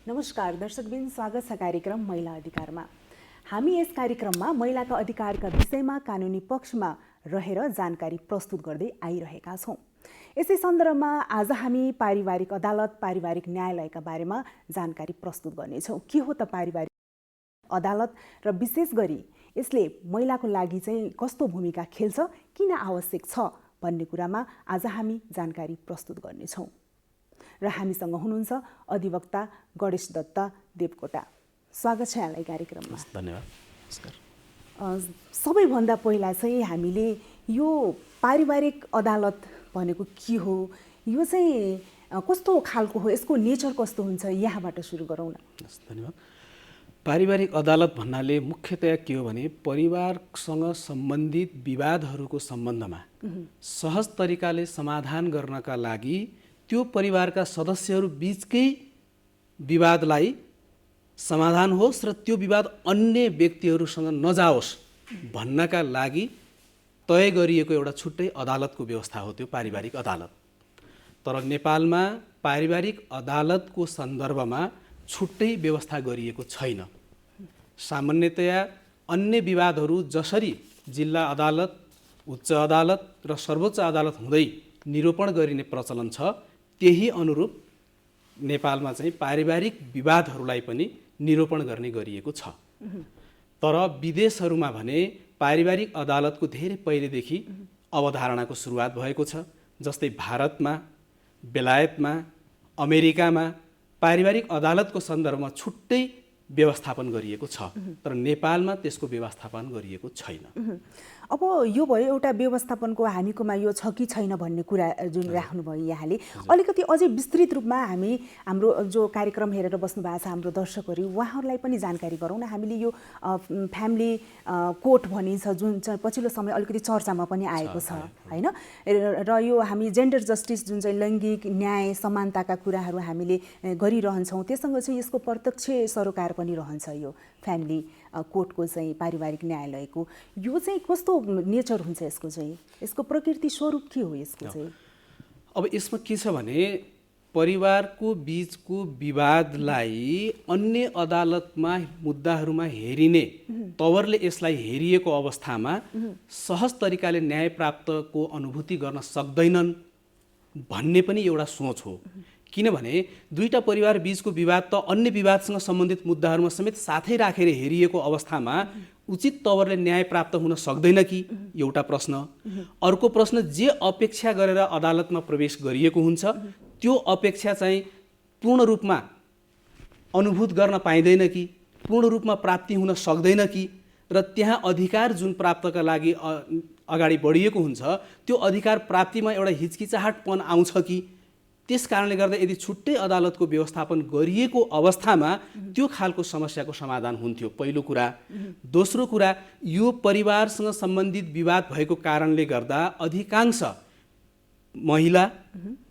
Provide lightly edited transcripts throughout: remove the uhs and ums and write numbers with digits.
नमस्कार दर्शकबिन, स्वागत छ कार्यक्रम महिला अधिकारमा। हामी यस कार्यक्रममा महिलाका अधिकारका विषयमा कानुनी पक्षमा रहेर जानकारी प्रस्तुत गर्दै आइरहेका छौँ। यसै सन्दर्भमा आज हामी पारिवारिक अदालत, पारिवारिक न्यायालयका बारेमा जानकारी प्रस्तुत गर्नेछौँ। के हो त पारिवारिक अदालत र विशेष गरी यसले महिलाको लागि चाहिँ कस्तो भूमिका खेल्छ, किन आवश्यक छ भन्ने कुरामा आज हामी जानकारी प्रस्तुत गर्नेछौँ। र हामीसँग हुनुहुन्छ अधिवक्ता गणेश दत्त देवकोटा। स्वागत छ यहाँलाई कार्यक्रममा। धन्यवाद। नमस्कार। सबैभन्दा पहिला चाहिँ हामीले यो पारिवारिक अदालत भनेको के हो, यो चाहिँ कस्तो खालको हो, यसको नेचर कस्तो हुन्छ, यहाँबाट सुरु गरौँ न। धन्यवाद। पारिवारिक अदालत भन्नाले मुख्यतया के हो भने परिवारसँग सम्बन्धित विवादहरूको सम्बन्धमा सहज तरिकाले समाधान गर्नका लागि त्यो परिवारका सदस्यहरू बीचकै विवादलाई समाधान होस् र त्यो विवाद अन्य व्यक्तिहरूसँग नजाओस् भन्नका लागि तय गरिएको एउटा छुट्टै अदालतको व्यवस्था हो त्यो पारिवारिक अदालत। तर नेपालमा पारिवारिक अदालतको सन्दर्भमा छुट्टै व्यवस्था गरिएको छैन। सामान्यतया अन्य विवादहरू जसरी जिल्ला अदालत, उच्च अदालत र सर्वोच्च अदालत हुँदै निरूपण गरिने प्रचलन छ, त्यही अनुरूप नेपालमा चाहिँ पारिवारिक विवादहरूलाई पनि निरूपण गर्ने गरिएको छ। तर विदेशहरूमा भने पारिवारिक अदालतको धेरै पहिलेदेखि अवधारणाको सुरुवात भएको छ। जस्तै भारतमा, बेलायतमा, अमेरिकामा पारिवारिक अदालतको सन्दर्भमा छुट्टै व्यवस्थापन गरिएको छ। तर नेपालमा त्यसको व्यवस्थापन गरिएको छैन। अब यो भयो एउटा व्यवस्थापनको हामीकोमा यो छ कि छैन भन्ने कुरा जुन राख्नुभयो यहाँले, अलिकति अझै विस्तृत रूपमा हामी हाम्रो जो कार्यक्रम हेरेर बस्नु भएको छ हाम्रो दर्शकहरू, उहाँहरूलाई पनि जानकारी गरौँ न। हामीले यो फ्यामिली कोर्ट भनिन्छ जुन चाहिँ पछिल्लो समय अलिकति चर्चामा पनि आएको छ हैन, र यो हामी जेन्डर जस्टिस जुन चाहिँ लैङ्गिक न्याय समानताका कुराहरू हामीले गरिरहन्छौँ, त्यससँग चाहिँ यसको प्रत्यक्ष सरोकार पनि रहन्छ। यो फ्यामिली कोर्टको चाहिँ पारिवारिक न्यायालयको यो चाहिँ कस्तो नेचर हुन्छ, यसको चाहिँ यसको प्रकृति स्वरूप के हो यसको चाहिँ? अब यसमा के छ भने परिवारको बीचको विवादलाई अन्य अदालतमा मुद्दाहरूमा हेरिने तवरले यसलाई हेरिएको अवस्थामा सहज तरिकाले न्याय प्राप्तको अनुभूति गर्न सक्दैनन् भन्ने पनि एउटा सोच हो। किनभने दुईटा परिवार बीचको विवाद त अन्य विवादसँग सम्बन्धित मुद्दाहरूमा समेत साथै राखेर हेरिएको अवस्थामा उचित तवरले न्याय प्राप्त हुन सक्दैन कि, एउटा प्रश्न। अर्को प्रश्न, जे अपेक्षा गरेर अदालतमा प्रवेश गरिएको हुन्छ त्यो अपेक्षा चाहिँ पूर्ण रूपमा अनुभूत गर्न पाइँदैन कि, पूर्ण रूपमा प्राप्ति हुन सक्दैन कि, र त्यहाँ अधिकार जुन प्राप्तका लागि अगाडि बढिएको हुन्छ त्यो अधिकार प्राप्तिमा एउटा हिचकिचाहटपन आउँछ कि। त्यस कारणले गर्दा यदि छुट्टै अदालतको व्यवस्थापन गरिएको अवस्थामा त्यो खालको समस्याको समाधान हुन्थ्यो, पहिलो कुरा। दोस्रो कुरा, यो परिवारसँग सम्बन्धित विवाद भएको कारणले गर्दा अधिकांश महिला,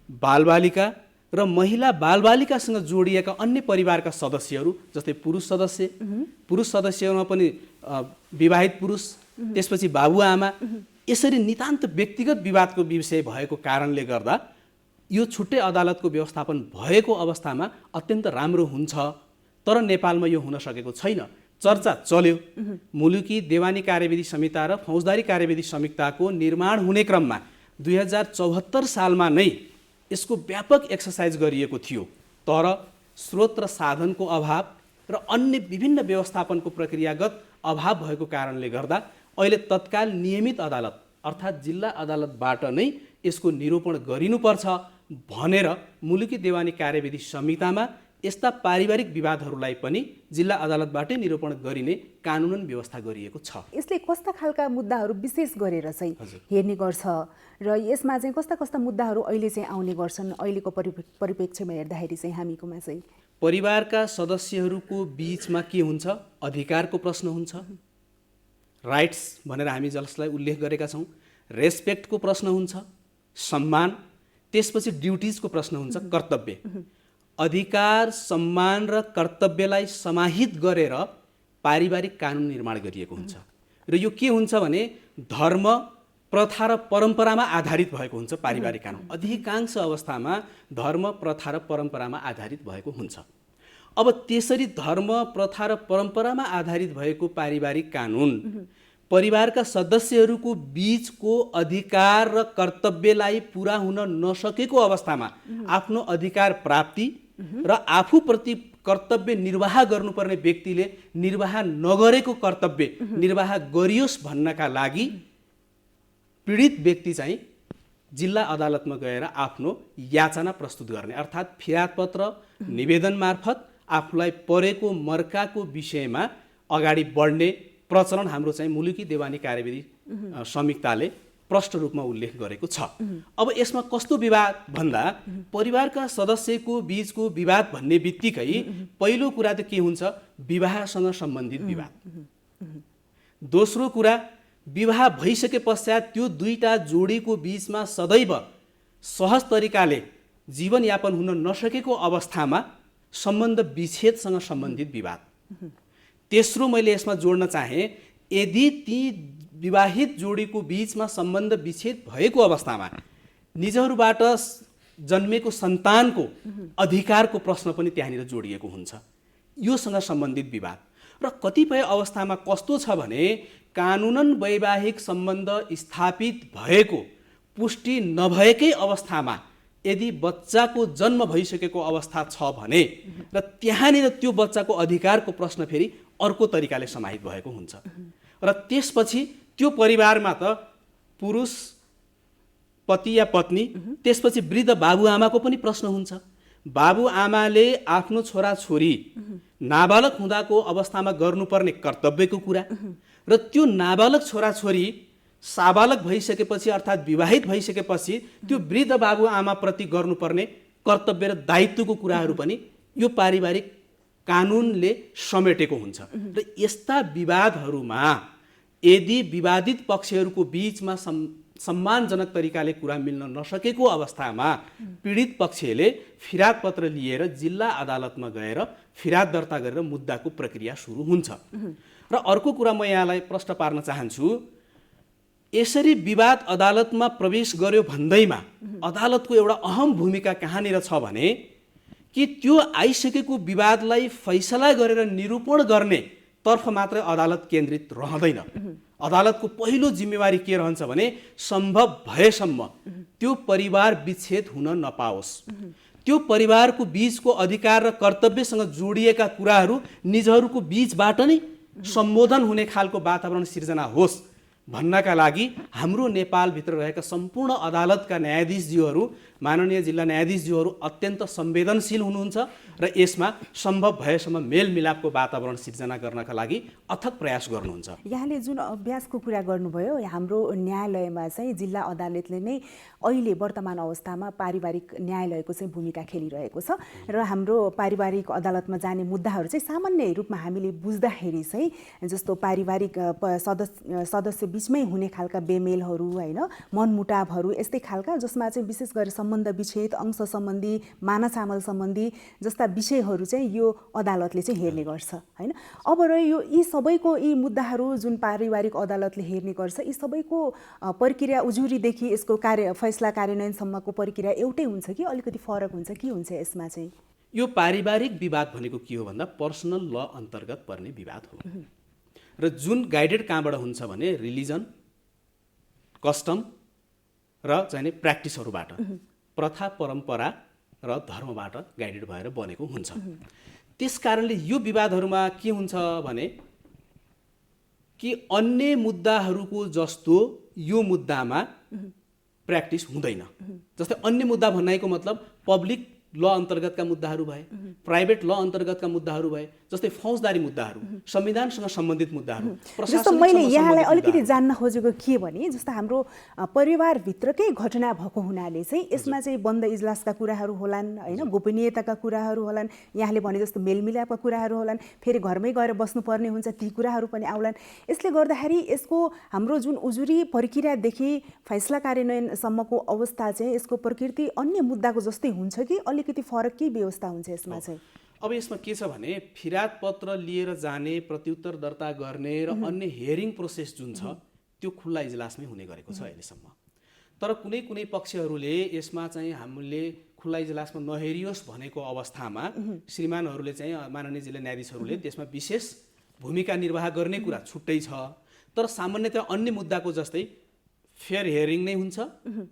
बालबालिका र महिला बालबालिकासँग जोडिएका अन्य परिवारका सदस्यहरू जस्तै पुरुष सदस्यहरूमा पनि विवाहित पुरुष, त्यसपछि बाबुआमा, यसरी नितान्त व्यक्तिगत विवादको विषय भएको कारणले गर्दा यो छुट्टै अदालतको व्यवस्थापन भएको अवस्थामा अत्यन्त राम्रो हुन्छ। तर नेपालमा यो हुन सकेको छैन। चर्चा चल्यो, मुलुकी देवानी कार्यविधि संहिता र फौजदारी कार्यविधि संहिताको निर्माण हुने क्रममा 2074 सालमा नै यसको व्यापक एक्सर्साइज गरिएको थियो। तर स्रोत र साधनको अभाव र अन्य विभिन्न व्यवस्थापनको प्रक्रियागत अभाव भएको कारणले गर्दा अहिले तत्काल नियमित अदालत अर्थात् जिल्ला अदालतबाट नै यसको निरूपण गरिनुपर्छ भनेर मुलुकी देवानी कार्यविधि संहितामा यस्ता पारिवारिक विवादहरूलाई पनि जिल्ला अदालतबाटै निरूपण गरिने कानुनन व्यवस्था गरिएको छ। यसले कस्ता खालका मुद्दाहरू विशेष गरेर चाहिँ हेर्ने गर्छ र यसमा चाहिँ कस्ता कस्ता मुद्दाहरू अहिले चाहिँ आउने गर्छन्? अहिलेको परिप्रेक्ष्यमा हेर्दाखेरि चाहिँ हामीकोमा चाहिँ परिवारका सदस्यहरूको बीचमा के हुन्छ? अधिकारको प्रश्न हुन्छ, राइट्स भनेर हामी जसलाई उल्लेख गरेका छौँ, रेस्पेक्टको प्रश्न हुन्छ, सम्मान, त्यसपछि ड्युटिजको प्रश्न हुन्छ, कर्तव्य। अधिकार, सम्मान र कर्तव्यलाई समाहित गरेर पारिवारिक कानुन निर्माण गरिएको हुन्छ। र यो के हुन्छ भने धर्म, प्रथा र परम्परामा आधारित भएको हुन्छ पारिवारिक कानुन। अधिकांश अवस्थामा धर्म, प्रथा र परम्परामा आधारित भएको हुन्छ। अब त्यसरी धर्म प्रथा र परम्परामा आधारित भएको पारिवारिक कानुन परिवारका सदस्यहरूको बीचको अधिकार र कर्तव्यलाई पुरा हुन नसकेको अवस्थामा आफ्नो अधिकार प्राप्ति र आफूप्रति कर्तव्य निर्वाह गर्नुपर्ने व्यक्तिले निर्वाह नगरेको कर्तव्य निर्वाह गरियोस् भन्नका लागि पीडित व्यक्ति चाहिँ जिल्ला अदालतमा गएर आफ्नो याचना प्रस्तुत गर्ने, अर्थात् फिरादपत्र निवेदन मार्फत आफूलाई परेको मर्काको विषयमा अगाडि बढ्ने प्रचलन हाम्रो चाहिँ मुलुकी देवानी कार्यविधि संहिताले प्रष्ट रूपमा उल्लेख गरेको छ। अब यसमा कस्तो विवाद भन्दा परिवारका सदस्यको बीचको विवाद भन्ने बित्तिकै पहिलो कुरा त के हुन्छ, विवाहसँग सम्बन्धित विवाद। दोस्रो कुरा, विवाह भइसके पश्चात त्यो दुईटा जोडीको बीचमा सदैव सहज तरिकाले जीवनयापन हुन नसकेको अवस्थामा सम्बन्ध विच्छेदसँग सम्बन्धित विवाद। तेस्रो मैले यसमा जोड्न चाहे, यदि ती विवाहित जोडीको बीचमा सम्बन्ध विच्छेद भएको अवस्थामा निजहरूबाट जन्मेको सन्तानको अधिकारको प्रश्न पनि त्यहाँनिर जोडिएको हुन्छ, योसँग सम्बन्धित विवाद। र कतिपय अवस्थामा कस्तो छ भने कानुनन वैवाहिक सम्बन्ध स्थापित भएको पुष्टि नभएकै अवस्थामा यदि बच्चाको जन्म भइसकेको अवस्था छ भने र त्यहाँनिर त्यो बच्चाको अधिकारको प्रश्न फेरि अर्को तरिकाले समाहित भएको हुन्छ र त्यसपछि त्यो परिवारमा त पुरुष पति या पत्नी, त्यसपछि वृद्ध बाबुआमाको पनि प्रश्न हुन्छ। बाबुआमाले आफ्नो छोराछोरी नाबालक हुँदाको अवस्थामा गर्नुपर्ने कर्तव्यको कुरा र त्यो नाबालक छोराछोरी साबालक भइसकेपछि अर्थात् विवाहित भइसकेपछि त्यो वृद्ध बाबुआमाप्रति गर्नुपर्ने कर्तव्य र दायित्वको कुराहरू पनि यो पारिवारिक कानुनले समेटेको हुन्छ। र यस्ता विवादहरूमा यदि विवादित पक्षहरूको बीचमा सम्मानजनक तरिकाले कुरा मिल्न नसकेको अवस्थामा पीडित पक्षले फिराद पत्र लिएर जिल्ला अदालतमा गएर फिराद दर्ता गरेर मुद्दाको प्रक्रिया सुरु हुन्छ। र अर्को कुरा म यहाँलाई प्रश्न पार्न चाहन्छु, यसरी विवाद अदालतमा प्रवेश गर्यो भन्दैमा अदालतको एउटा अहम भूमिका कहाँनिर छ भने कि त्यो आइसकेको विवादलाई फैसला गरेर निरूपण गर्ने तर्फ मात्रै अदालत केन्द्रित रहँदैन। अदालतको पहिलो जिम्मेवारी के रहन्छ भने सम्भव भएसम्म त्यो परिवार विच्छेद हुन नपाओस्, त्यो परिवारको बीचको अधिकार र कर्तव्यसँग जोडिएका कुराहरू निजहरूको बीचबाट नै सम्बोधन हुने खालको वातावरण सिर्जना होस् भन्नका लागि हाम्रो नेपालभित्र रहेका सम्पूर्ण अदालतका न्यायाधीशज्यूहरू, माननीय जिल्ला न्यायाधीशज्यूहरू अत्यन्त संवेदनशील हुनुहुन्छ र यसमा सम्भव भएसम्म मेलमिलापको वातावरण सिर्जना गर्नका लागि अथक प्रयास गर्नुहुन्छ। यहाँले जुन अभ्यासको कुरा गर्नुभयो, हाम्रो न्यायालयमा चाहिँ जिल्ला अदालतले नै अहिले वर्तमान अवस्थामा पारिवारिक न्यायालयको चाहिँ भूमिका खेलिरहेको छ र हाम्रो पारिवारिक अदालतमा जाने मुद्दाहरू चाहिँ सामान्य रूपमा हामीले बुझ्दाखेरि चाहिँ जस्तो पारिवारिक सदस्य बीचमै हुने खालका बेमेलहरू होइन, मनमुटावहरू यस्तै खालका जसमा चाहिँ विशेष गरी सम्बन्ध विच्छेद, अंश सम्बन्धी, मानाचामल सम्बन्धी जस्ता विषयहरू चाहिँ यो अदालतले चाहिँ हेर्ने गर्छ होइन। अब र यी सबैको यी मुद्दाहरू जुन पारिवारिक अदालतले हेर्ने गर्छ, यी सबैको प्रक्रिया उजुरीदेखि यसको फैसला कार्यान्वयनसम्मको प्रक्रिया एउटै हुन्छ कि अलिकति फरक हुन्छ, के हुन्छ यसमा चाहिँ? यो पारिवारिक विवाद भनेको के हो भन्दा पर्सनल ल अन्तर्गत पर्ने विवाद हो र जुन गाइडेड कहाँबाट हुन्छ भने रिलिजन, कस्टम र चाहिँ प्र्याक्टिसहरूबाट, प्रथा परम्परा र धर्मबाट गाइडेड भएर बनेको हुन्छ। त्यस कारणले यो विवादहरूमा के हुन्छ भने कि अन्य मुद्दाहरूको जस्तो यो मुद्दामा प्र्याक्टिस हुँदैन। जस्तै अन्य मुद्दा भन्नाको मतलब पब्लिक ल अन्तर्गतका मुद्दाहरू भए, प्राइभेट ल अन्तर्गतका मुद्दाहरू भए, जस्तै फौजदारी मुद्दाहरू, संविधानसँग सम्बन्धित मुद्दाहरू। जस्तो मैले यहाँलाई अलिकति जान्न खोजेको के भने जस्तो हाम्रो परिवारभित्रकै घटना भएको हुनाले चाहिँ यसमा चाहिँ बन्द इजलासका कुराहरू होलान् होइन, गोपनीयताका कुराहरू होलान्, यहाँले भने जस्तो मेलमिलापका कुराहरू होलान्, फेरि घरमै गएर बस्नुपर्ने हुन्छ, ती कुराहरू पनि आउलान्। यसले गर्दाखेरि यसको हाम्रो जुन उजुरी प्रक्रियादेखि फैसला कार्यान्वयनसम्मको अवस्था चाहिँ यसको प्रकृति अन्य मुद्दाको जस्तै हुन्छ कि अलिकति फरक के व्यवस्था हुन्छ यसमा चाहिँ? अब यसमा के छ भने फिराद पत्र लिएर जाने, प्रत्युत्तर दर्ता गर्ने र अन्य हियरिङ प्रोसेस जुन छ त्यो खुल्ला इजलासमै हुने गरेको छ अहिलेसम्म। तर कुनै कुनै पक्षहरूले यसमा चाहिँ हामीले खुल्ला इजलासमा नहेरियोस् भनेको अवस्थामा श्रीमानहरूले चाहिँ माननीय जिल्ला न्यायाधीशहरूले त्यसमा विशेष भूमिका निर्वाह गर्ने कुरा छुट्टै छ। तर सामान्यतया अन्य मुद्दाको जस्तै फेयर हियरिङ नै हुन्छ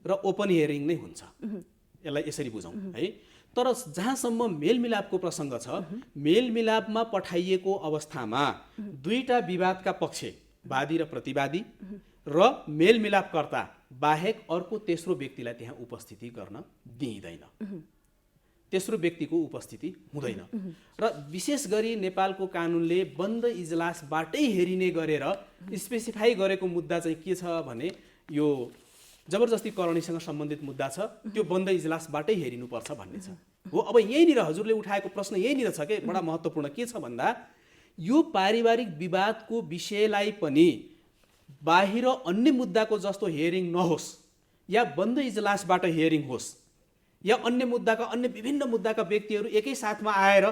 र ओपन हियरिङ नै हुन्छ, यसलाई यसरी बुझौँ है। तर जहाँसम्म मेलमिलापको प्रसङ्ग छ, मेलमिलापमा पठाइएको अवस्थामा दुईटा विवादका पक्ष, वादी र प्रतिवादी र मेलमिलापकर्ता बाहेक अर्को तेस्रो व्यक्तिलाई त्यहाँ उपस्थिति गर्न दिइँदैन, तेस्रो व्यक्तिको उपस्थिति हुँदैन। र विशेष गरी नेपालको कानुनले बन्द इजलासबाटै हेरिने गरेर स्पेसिफाई गरेको मुद्दा चाहिँ के छ भने यो जबरजस्ती करनीसँग सम्बन्धित मुद्दा छ, त्यो बन्द इजलासबाटै हेरिनुपर्छ भन्ने छ। हो, अब यहीँनिर हजुरले उठाएको प्रश्न यहीँनिर छ कि बडा महत्त्वपूर्ण के छ भन्दा यो पारिवारिक विवादको विषयलाई पनि बाहिर अन्य मुद्दाको जस्तो हियरिङ नहोस् या बन्द इजलासबाट हियरिङ होस् या अन्य मुद्दाका अन्य विभिन्न मुद्दाका व्यक्तिहरू एकै साथमा आएर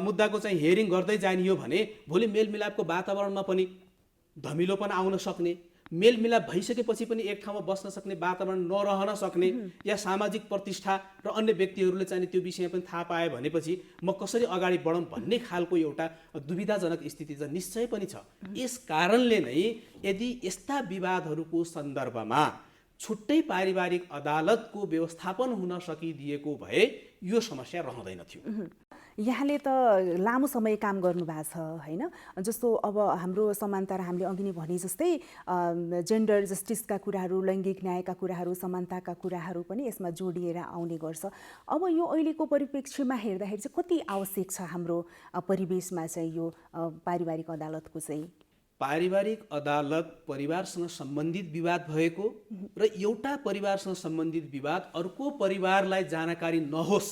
मुद्दाको चाहिँ हियरिङ गर्दै जानियो भने भोलि मेलमिलापको वातावरणमा पनि धमिलोपन आउन सक्ने, मेलमिलाप भइसकेपछि पनि एक ठाउँमा बस्न सक्ने वातावरण नरहन सक्ने या सामाजिक प्रतिष्ठा र अन्य व्यक्तिहरूले चाहिँ त्यो विषय पनि थाहा पाए भनेपछि म कसरी अगाडि बढौँ भन्ने खालको एउटा दुविधाजनक स्थिति चाहिँ निश्चय पनि छ। यस कारणले नै यदि यस्ता विवादहरूको सन्दर्भमा छुट्टै पारिवारिक अदालतको व्यवस्थापन हुन सकिदिएको भए यो समस्या रहँदैन थियो। यहाँले त लामो समय काम गर्नुभएको छ होइन, जस्तो अब हाम्रो समानता र हामीले अघि नै भने जस्तै जेन्डर जस्टिसका कुराहरू, लैङ्गिक न्यायका कुराहरू, समानताका कुराहरू पनि यसमा जोडिएर आउने गर्छ। अब यो अहिलेको परिप्रेक्ष्यमा हेर्दाखेरि चाहिँ कति आवश्यक छ हाम्रो परिवेशमा चाहिँ यो पारिवारिक अदालतको चाहिँ? पारिवारिक अदालत परिवारसँग सम्बन्धित विवाद भएको र एउटा परिवारसँग सम्बन्धित विवाद अर्को परिवारलाई जानकारी नहोस्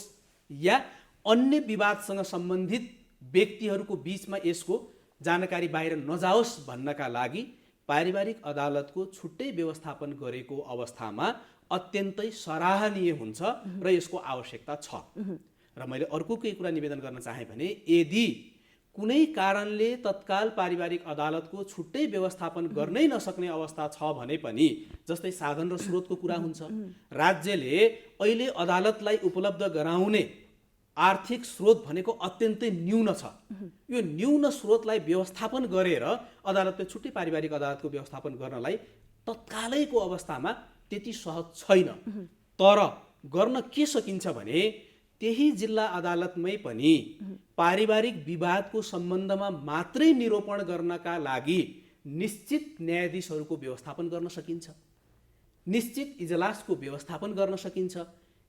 या अन्य विवादसँग सम्बन्धित व्यक्तिहरूको बीचमा यसको जानकारी बाहिर नजाओस् भन्नका लागि पारिवारिक अदालतको छुट्टै व्यवस्थापन गरेको अवस्थामा अत्यन्तै सराहनीय हुन्छ र यसको आवश्यकता छ। र मैले अर्को केही कुरा निवेदन गर्न चाहेँ भने यदि कुनै कारणले तत्काल पारिवारिक अदालतको छुट्टै व्यवस्थापन गर्नै नसक्ने अवस्था छ भने पनि, जस्तै साधन र स्रोतको कुरा हुन्छ, राज्यले अहिले अदालतलाई उपलब्ध गराउने आर्थिक स्रोत भनेको अत्यन्तै न्यून छ। यो न्यून स्रोतलाई व्यवस्थापन गरेर अदालतले छुट्टै पारिवारिक अदालतको व्यवस्थापन गर्नलाई तत्कालैको अवस्थामा त्यति सहज छैन। तर गर्न के सकिन्छ भने त्यही जिल्ला अदालतमै पनि पारिवारिक विवादको सम्बन्धमा मात्रै निरूपण गर्नका लागि निश्चित न्यायाधीशहरूको व्यवस्थापन गर्न सकिन्छ, निश्चित इजलासको व्यवस्थापन गर्न सकिन्छ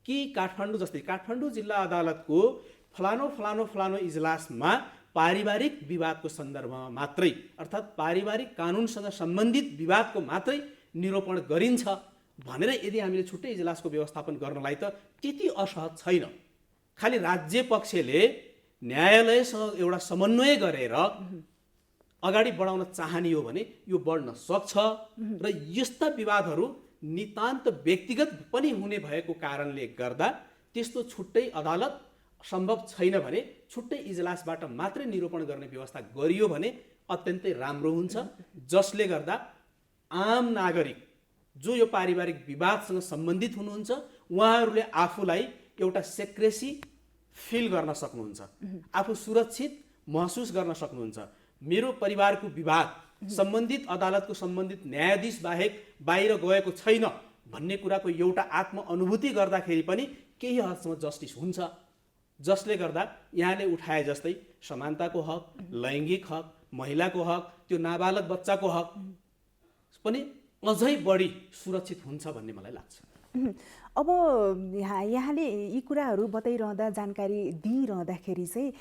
कि काठमाडौँ जस्तै काठमाडौँ जिल्ला अदालतको फलानो इजलासमा पारिवारिक विवादको सन्दर्भमा मात्रै अर्थात् पारिवारिक कानुनसँग सम्बन्धित विवादको मात्रै निरूपण गरिन्छ भनेर यदि हामीले छुट्टै इजलासको व्यवस्थापन गर्नलाई त त्यति असहज छैन। खालि राज्य पक्षले न्यायालयसँग एउटा समन्वय गरेर अगाडि बढाउन चाहने हो भने यो बढ्न सक्छ र यस्ता विवादहरू नितान्त व्यक्तिगत पनि हुने भएको कारणले गर्दा त्यस्तो छुट्टै अदालत सम्भव छैन भने छुट्टै इजलासबाट मात्रै निरूपण गर्ने व्यवस्था गरियो भने अत्यन्तै राम्रो हुन्छ, जसले गर्दा आम नागरिक जो यो पारिवारिक विवादसँग सम्बन्धित हुनुहुन्छ उहाँहरूले आफूलाई एउटा सेक्रेसी फिल गर्न सक्नुहुन्छ, आफू सुरक्षित महसुस गर्न सक्नुहुन्छ। मेरो परिवारको विवाद सम्बन्धित अदालतको सम्बन्धित न्यायाधीश बाहेक बाहिर गएको छैन भन्ने कुराको एउटा आत्म अनुभूति गर्दाखेरि पनि केही हदसम्म जस्टिस हुन्छ, जसले गर्दा यहाँले उठाए जस्तै समानताको हक, लैङ्गिक हक, महिलाको हक, त्यो नाबालक बच्चाको हक पनि अझै बढी सुरक्षित हुन्छ भन्ने मलाई लाग्छ। अब यहाँले यी कुराहरू बताइरहँदा, जानकारी दिइरहँदाखेरि चाहिँ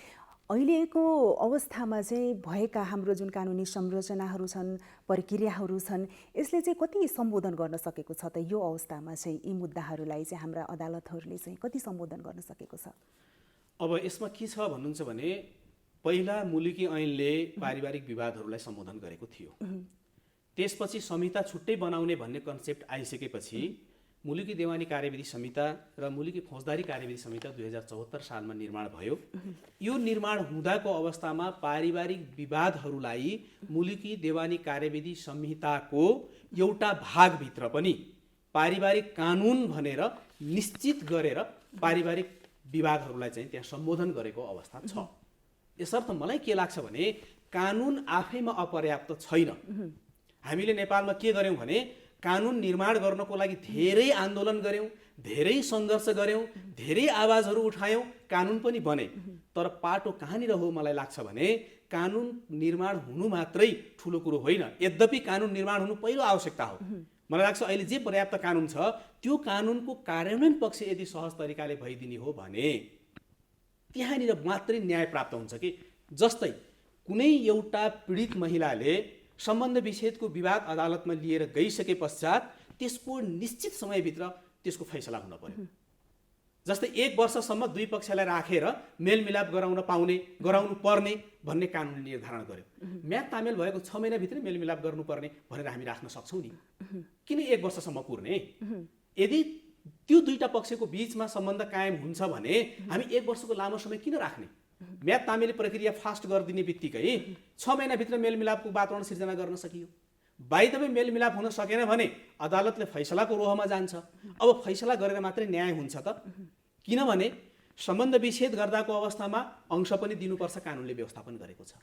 अहिलेको अवस्थामा चाहिँ भएका हाम्रो जुन कानुनी संरचनाहरू छन्, प्रक्रियाहरू छन्, यसले चाहिँ कति सम्बोधन गर्न सकेको छ त? यो अवस्थामा चाहिँ यी मुद्दाहरूलाई चाहिँ हाम्रा अदालतहरूले चाहिँ कति सम्बोधन गर्न सकेको छ? अब यसमा के छ भन्नुहुन्छ भने पहिला मुलुकी ऐनले पारिवारिक विवादहरूलाई सम्बोधन गरेको थियो, त्यसपछि संहिता छुट्टै बनाउने भन्ने कन्सेप्ट आइसकेपछि मुलुकी देवानी कार्यविधि संहिता र मुलुकी फौजदारी कार्यविधि संहिता 2074 सालमा निर्माण भयो। यो निर्माण हुँदाको अवस्थामा पारिवारिक विवादहरूलाई मुलुकी देवानी कार्यविधि संहिताको एउटा भागभित्र पनि पारिवारिक कानुन भनेर निश्चित गरेर पारिवारिक विवादहरूलाई चाहिँ त्यहाँ सम्बोधन गरेको अवस्था छ। यसर्थ मलाई के लाग्छ भने कानुन आफैमा अपर्याप्त छैन। हामीले नेपालमा के गर्यौँ भने कानुन निर्माण गर्नको लागि धेरै आन्दोलन गर्यौँ, धेरै सङ्घर्ष गर्यौँ, धेरै आवाजहरू उठायौँ, कानुन पनि बने। तर पाटो कहाँनिर हो मलाई लाग्छ भने कानुन निर्माण हुनु मात्रै ठुलो कुरो होइन। यद्यपि कानुन निर्माण हुनु पहिलो आवश्यकता हो। मलाई लाग्छ अहिले जे पर्याप्त कानुन छ त्यो कानुनको कार्यान्वयन पक्ष यदि सहज तरिकाले भइदिने हो भने त्यहाँनिर मात्रै न्याय प्राप्त हुन्छ कि। जस्तै कुनै एउटा पीडित महिलाले सम्बन्ध विच्छेदको विवाद अदालतमा लिएर गइसके पश्चात त्यसको निश्चित समयभित्र त्यसको फैसला हुन पर्यो। जस्तै 1 वर्षसम्म दुई पक्षलाई राखेर मेलमिलाप गराउनु पर्ने भन्ने कानुनले निर्धारण गर्यो। म्याद तामेल भएको 6 महिनाभित्रै मेलमिलाप गर्नुपर्ने भनेर हामी राख्न सक्छौँ नि। किन 1 वर्षसम्म कुर्ने? यदि त्यो दुईटा पक्षको बीचमा सम्बन्ध कायम हुन्छ भने हामी 1 वर्षको लामो समय किन राख्ने? म्याद तामेली प्रक्रिया फास्ट गरिदिने बित्तिकै 6 महिनाभित्र मेलमिलापको वातावरण सिर्जना गर्न सकियो। बाइ द वे मेलमिलाप हुन सकेन भने अदालतले फैसलाको रोहमा जान्छ। अब फैसला गरेर मात्रै न्याय हुन्छ त? किनभने सम्बन्ध विच्छेद गर्दाको अवस्थामा अंश पनि दिनुपर्छ, कानुनले व्यवस्थापन गरेको छ।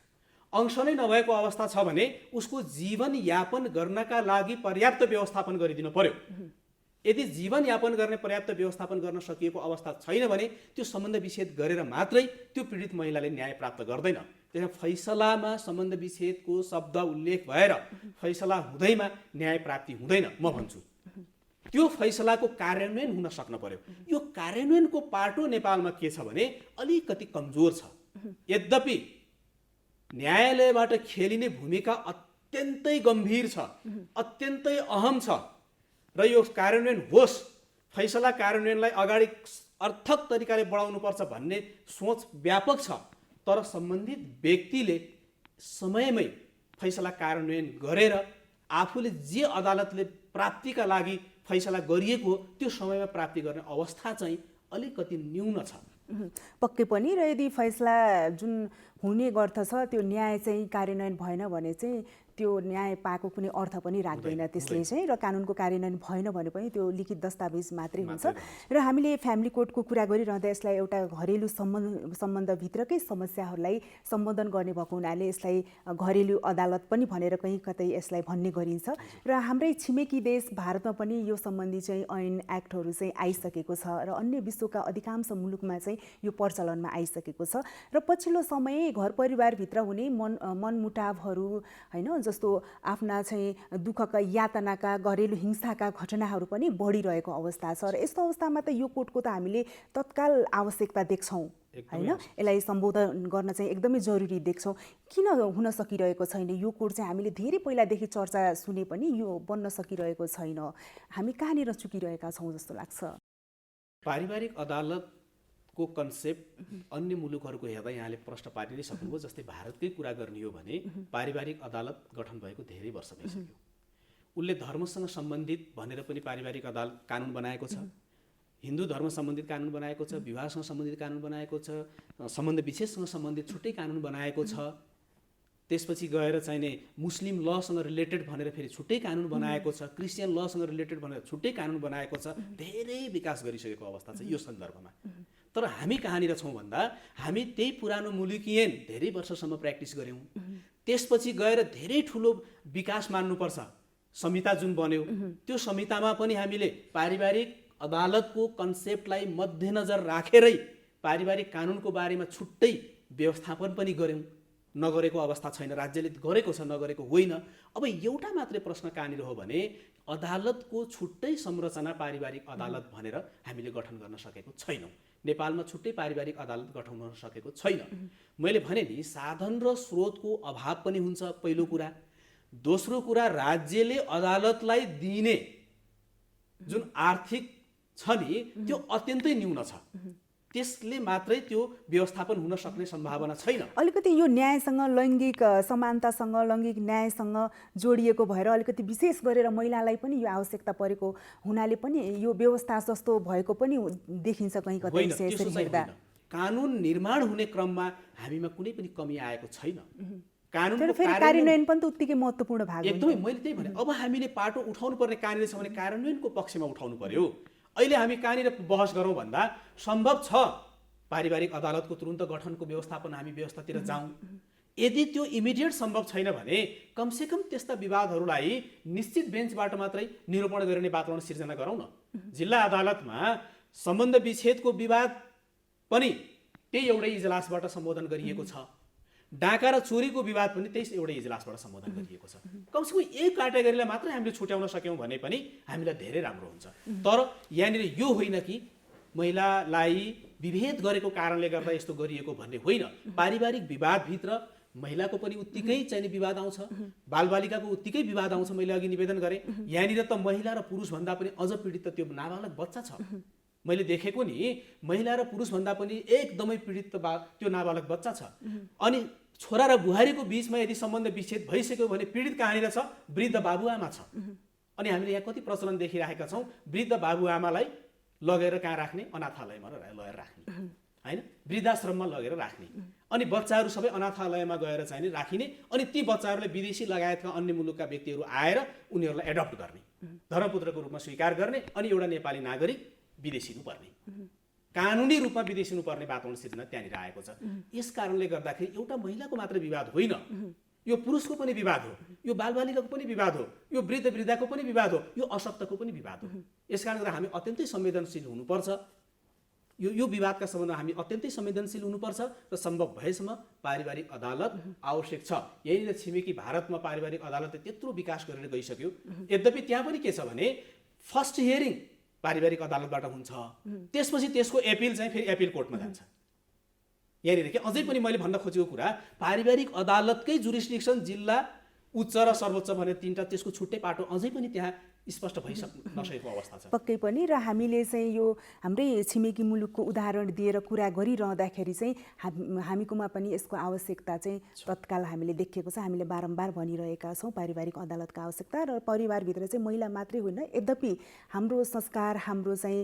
अंश नै नभएको अवस्था छ भने उसको जीवनयापन गर्नका लागि पर्याप्त व्यवस्थापन गरिदिनु पर्यो। यदि जीवनयापन गर्ने पर्याप्त व्यवस्थापन गर्न सकिएको अवस्था छैन भने त्यो सम्बन्ध विच्छेद गरेर मात्रै त्यो पीडित महिलाले न्याय प्राप्त गर्दैन। त्यसमा फैसलामा सम्बन्ध विच्छेदको शब्द उल्लेख भएर फैसला हुँदैमा न्याय प्राप्ति हुँदैन। म भन्छु त्यो फैसलाको कार्यान्वयन हुन सक्न पर्यो। यो कार्यान्वयनको पाटो नेपालमा के छ भने अलिकति कमजोर छ। यद्यपि न्यायालयबाट खेलिने भूमिका अत्यन्तै गम्भीर छ, अत्यन्तै अहम छ र यो कार्यान्वयन होस्, फैसला कार्यान्वयनलाई अगाडि अर्थक तरिकाले बढाउनुपर्छ भन्ने सोच व्यापक छ। तर सम्बन्धित व्यक्तिले समयमै फैसला कार्यान्वयन गरेर आफूले जे अदालतले प्राप्तिका लागि फैसला गरिएको हो त्यो समयमा प्राप्ति गर्ने अवस्था चाहिँ अलिकति न्यून छ। पक्कै पनि। र यदि फैसला जुन हुने गर्दछ त्यो न्याय चाहिँ कार्यान्वयन भएन भने चाहिँ त्यो न्याय पाएको कुनै अर्थ पनि राख्दैन त्यसले चाहिँ। र कानुनको कार्यान्वयन भएन भने पनि त्यो लिखित दस्तावेज मात्रै हुन्छ। र हामीले फ्यामिली कोर्टको कुरा गरिरहँदा यसलाई एउटा घरेलु सम्बन्धभित्रकै समस्याहरूलाई सम्बोधन गर्ने भएको हुनाले यसलाई घरेलु अदालत पनि भनेर कहीँ कतै यसलाई भन्ने गरिन्छ। र हाम्रै छिमेकी देश भारतमा पनि यो सम्बन्धी चाहिँ ऐन एक्टहरू चाहिँ आइसकेको छ र अन्य विश्वका अधिकांश मुलुकमा चाहिँ यो प्रचलनमा आइसकेको छ। र पछिल्लो समय घर परिवारभित्र हुने मनमुटावहरू होइन, जस्तो आफ्ना चाहिँ दुःखका यातनाका घरेलु हिंसाका घटनाहरू पनि बढिरहेको अवस्था छ। र यस्तो अवस्थामा त यो कोर्टको त हामीले तत्काल आवश्यकता देख्छौँ होइन, यसलाई सम्बोधन गर्न चाहिँ एकदमै जरुरी देख्छौँ। किन हुन सकिरहेको छैन यो कोर्ट चाहिँ? हामीले धेरै पहिलादेखि चर्चा सुने पनि यो बन्न सकिरहेको छैन। हामी कहाँनिर चुकिरहेका छौँ जस्तो लाग्छ? पारिवारिक अदालतको कन्सेप्ट अन्य मुलुकहरूको हेर्दा यहाँले प्रश्न पारि नै सक्नुभयो। जस्तै भारतकै कुरा गर्ने हो भने पारिवारिक अदालत गठन भएको धेरै वर्ष भइसक्यो। उसले धर्मसँग सम्बन्धित भनेर पनि पारिवारिक अदालत कानुन बनाएको छ, हिन्दू धर्म सम्बन्धित कानुन बनाएको छ, विवाहसँग सम्बन्धित कानुन बनाएको छ, सम्बन्ध विच्छेदसँग सम्बन्धित छुट्टै कानुन बनाएको छ। त्यसपछि गएर चाहिने मुस्लिम लसँग रिलेटेड भनेर फेरि छुट्टै कानुन बनाएको छ, क्रिस्चियन लसँग रिलेटेड भनेर छुट्टै कानुन बनाएको छ। धेरै विकास गरिसकेको अवस्था छ यो सन्दर्भमा। तर हामी कहाँनिर छौँ भन्दा हामी त्यही पुरानो मुलुकियन धेरै वर्षसम्म प्र्याक्टिस गऱ्यौँ। त्यसपछि गएर धेरै ठुलो विकास मान्नुपर्छ। संहिता जुन बन्यो त्यो संहितामा पनि हामीले पारिवारिक अदालतको कन्सेप्टलाई मध्यनजर राखेरै पारिवारिक कानुनको बारेमा छुट्टै व्यवस्थापन पनि गऱ्यौँ। नगरेको अवस्था छैन, राज्यले गरेको छ, नगरेको होइन। अब एउटा मात्रै प्रश्न कहाँनिर हो भने अदालतको छुट्टै संरचना पारिवारिक अदालत भनेर हामीले गठन गर्न सकेको छैनौँ। नेपालमा छुट्टै पारिवारिक अदालत गठन गर्न सकेको छैन। मैले भने नि साधन र स्रोतको अभाव पनि हुन्छ पहिलो कुरा। दोस्रो कुरा राज्यले अदालतलाई दिने जुन आर्थिक छ नि त्यो अत्यन्तै न्यून छ। त्यसले मात्रै त्यो व्यवस्थापन हुन सक्ने सम्भावना छैन। अलिकति यो न्यायसँग लैङ्गिक समानतासँग लैङ्गिक न्यायसँग जोडिएको भएर अलिकति विशेष गरेर महिलालाई पनि यो आवश्यकता परेको हुनाले पनि यो व्यवस्था जस्तो भएको पनि देखिन्छ कहीँ कतै यसरी हेर्दा। कानुन निर्माण हुने क्रममा हामीमा कुनै पनि कमी आएको छैन। तर फेरि कार्यान्वयन पनि त उत्तिकै महत्त्वपूर्ण भाग हो। एकदमै मैले त्यही भने अब हामीले पाटो उठाउनु पर्ने कहाँनिर छ भने कार्यान्वयनको पक्षमा उठाउनु पर्यो। अहिले हामी कहाँनिर बहस गरौँ भन्दा सम्भव छ पारिवारिक अदालतको तुरुन्त गठनको व्यवस्थापन हामी व्यवस्थातिर जाउँ। यदि त्यो इमिडिएट सम्भव छैन भने कमसेकम त्यस्ता विवादहरूलाई निश्चित बेन्चबाट मात्रै निरूपण गरिने वातावरण सिर्जना गरौँ न। जिल्ला अदालतमा सम्बन्ध विच्छेदको विवाद पनि त्यही एउटै इजलासबाट सम्बोधन गरिएको छ। डाका र चोरीको विवाद पनि त्यही एउटै इजलासबाट सम्बोधन गरिएको छ। कमसेकम एक क्याटेगोरीलाई मात्रै हामीले छुट्याउन सक्यौँ भने पनि हामीलाई धेरै राम्रो हुन्छ। तर यहाँनिर यो होइन कि महिलालाई विभेद गरेको कारणले गर्दा यस्तो गरिएको भन्ने होइन। पारिवारिक विवादभित्र महिलाको पनि उत्तिकै चाहिने विवाद आउँछ, बालबालिकाको उत्तिकै विवाद आउँछ। मैले अघि निवेदन गरेँ यहाँनिर त महिला र पुरुषभन्दा पनि अझ पीडित त त्यो नाबालक बच्चा छ। मैले देखेको नि महिला र पुरुषभन्दा पनि एकदमै पीडित त्यो नाबालक बच्चा छ। अनि छोरा र बुहारीको बिचमा यदि सम्बन्ध विच्छेद भइसक्यो भने पीडित कहाँनिर छ? वृद्ध बाबुआमा छ। अनि हामीले यहाँ कति प्रचलन देखिरहेका छौँ, वृद्ध बाबुआमालाई लगेर कहाँ राख्ने? अनाथालयमा लगेर राख्ने, होइन, वृद्धाश्रममा लगेर राख्ने। अनि बच्चाहरू सबै अनाथालयमा गएर चाहिँ राखिने। अनि ती बच्चाहरूलाई विदेशी लगायतका अन्य मुलुकका व्यक्तिहरू आएर उनीहरूलाई एडप्ट गर्ने, धर्मपुत्रको रूपमा स्वीकार गर्ने, अनि एउटा नेपाली नागरिक विदेशिनु पर्ने, कानुनी रूपमा विदेशिनु पर्ने वातावरण सिर्जना त्यहाँनिर आएको छ। यस कारणले गर्दाखेरि एउटा महिलाको मात्र विवाद होइन, यो पुरुषको पनि विवाद हो, यो बालबालिकाको पनि विवाद हो, यो वृद्ध वृद्धाको पनि विवाद हो, यो अशक्तको पनि विवाद हो। यस कारणले हामी अत्यन्तै संवेदनशील हुनुपर्छ। यो विवादका सम्बन्धमा हामी अत्यन्तै संवेदनशील हुनुपर्छ र सम्भव भएसम्म पारिवारिक अदालत आवश्यक छ। यहीँनिर छिमेकी भारतमा पारिवारिक अदालतले त्यत्रो विकास गरेर गइसक्यो। यद्यपि त्यहाँ पनि के छ भने फर्स्ट हियरिङ पारिवारिक अदालतबाट हुन्छ, त्यसपछि त्यसको एपिल चाहिँ फेरि एपिल कोर्टमा जान्छ। यहाँनिर के अझै पनि मैले भन्न खोजेको कुरा, पारिवारिक अदालतकै जुरिस्डिक्सन जिल्ला, उच्च र सर्वोच्च भनेर तीनटा, त्यसको छुट्टै पाटो अझै पनि त्यहाँ स्पष्ट नसकेको अवस्था छ। पक्कै पनि। र हामीले चाहिँ यो हाम्रै छिमेकी मुलुकको उदाहरण दिएर कुरा गरिरहँदाखेरि चाहिँ हामीकोमा पनि यसको आवश्यकता चाहिँ तत्काल हामीले देखेको छ। हामीले बारम्बार भनिरहेका छौँ पारिवारिक अदालतको आवश्यकता। र परिवारभित्र चाहिँ महिला मात्रै होइन, यद्यपि हाम्रो संस्कार, हाम्रो चाहिँ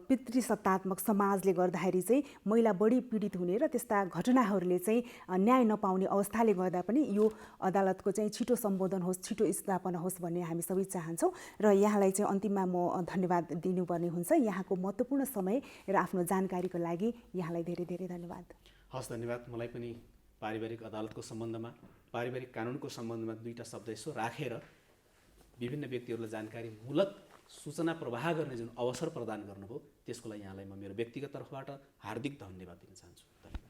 पितृसत्तात्मक समाजले गर्दाखेरि चाहिँ महिला बढी पीडित हुने र त्यस्ता घटनाहरूले चाहिँ न्याय नपाउने अवस्थाले गर्दा पनि यो अदालतको चाहिँ छिटो सम्बोधन होस्, छिटो स्थापना होस् भन्ने हामी सबै चाहन्छौँ। र यहाँलाई चाहिँ अन्तिममा म धन्यवाद दिनुपर्ने हुन्छ। यहाँको महत्त्वपूर्ण समय र आफ्नो जानकारीको लागि यहाँलाई धेरै धेरै धन्यवाद। हस्, धन्यवाद। मलाई पनि पारिवारिक अदालतको सम्बन्धमा, पारिवारिक कानुनको सम्बन्धमा दुईवटा शब्द यसो राखेर विभिन्न व्यक्तिहरूलाई जानकारीमूलक सूचना प्रवाह गर्ने जुन अवसर प्रदान गर्नुभयो त्यसको लागि यहाँलाई म मेरो व्यक्तिगत तर्फबाट हार्दिक धन्यवाद दिन चाहन्छु। धन्यवाद।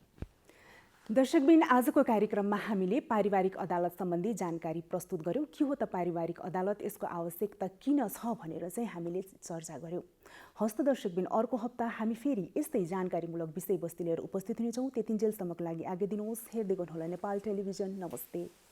दर्शकबिन, आजको कार्यक्रममा हामीले पारिवारिक अदालत सम्बन्धी जानकारी प्रस्तुत गर्यौँ। के हो त पारिवारिक अदालत, यसको आवश्यकता किन छ भनेर चाहिँ हामीले चर्चा गर्यौँ। हस्त दर्शकबिन, अर्को हप्ता हामी फेरि यस्तै जानकारीमूलक विषयवस्तु लिएर उपस्थित हुनेछौँ। त्यतिन्जेलसम्मको लागि आज्ञा दिनुहोस्। हेर्दै गर्नुहोला नेपाल टेलिभिजन। नमस्ते।